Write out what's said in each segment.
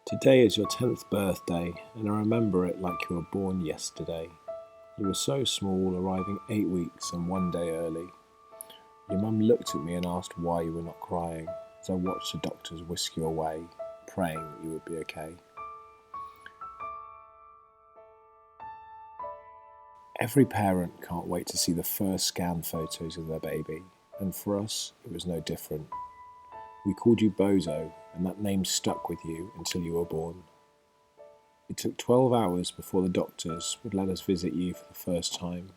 Today is your 10th birthday, and I remember it like you were born yesterday. You were so small, arriving 8 weeks and 1 day early. Your mum looked at me and asked why you were not crying, as I watched the doctors whisk you away, praying that you would be okay. Every parent can't wait to see the first scan photos of their baby, and for us, it was no different. We called you Bozo, and that name stuck with you until you were born. It took 12 hours before the doctors would let us visit you for the first time.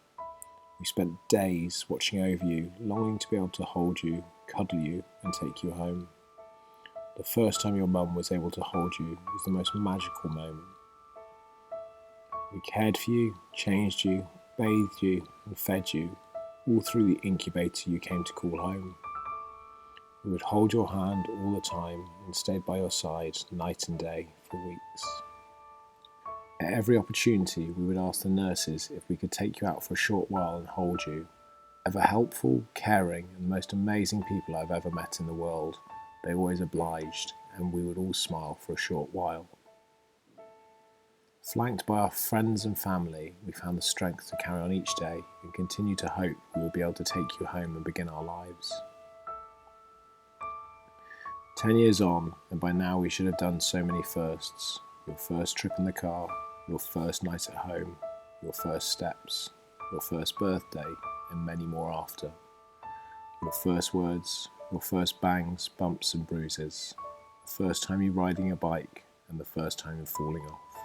We spent days watching over you, longing to be able to hold you, cuddle you, and take you home. The first time your mum was able to hold you was the most magical moment. We cared for you, changed you, bathed you, and fed you, all through the incubator you came to call home. We would hold your hand all the time and stayed by your side night and day for weeks. At every opportunity, we would ask the nurses if we could take you out for a short while and hold you. Ever helpful, caring, and the most amazing people I've ever met in the world, they always obliged, and we would all smile for a short while. Flanked by our friends and family, we found the strength to carry on each day and continue to hope we would be able to take you home and begin our lives. 10 years on, and by now we should have done so many firsts. Your first trip in the car, your first night at home, your first steps, your first birthday, and many more after. Your first words, your first bangs, bumps and bruises. The first time you riding a bike, and the first time you falling off.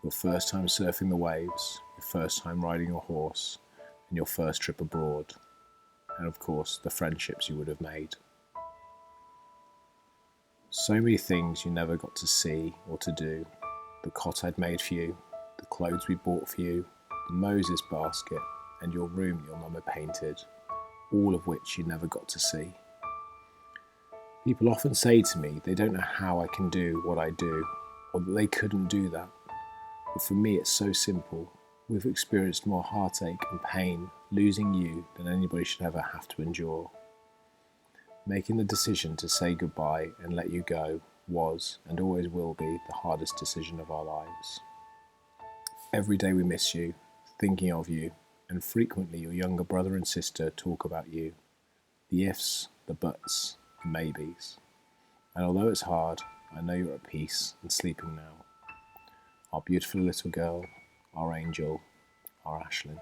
Your first time surfing the waves, your first time riding a horse, and your first trip abroad. And of course, the friendships you would have made. So many things you never got to see or to do. The cot I'd made for you, the clothes we bought for you, the Moses basket, and your room your mum had painted, all of which you never got to see. People often say to me they don't know how I can do what I do, or that they couldn't do that. But for me it's so simple. We've experienced more heartache and pain losing you than anybody should ever have to endure. Making the decision to say goodbye and let you go was and always will be the hardest decision of our lives. Every day we miss you, thinking of you, and frequently your younger brother and sister talk about you. The ifs, the buts, the maybes. And although it's hard, I know you're at peace and sleeping now. Our beautiful little girl, our angel, our Aislin.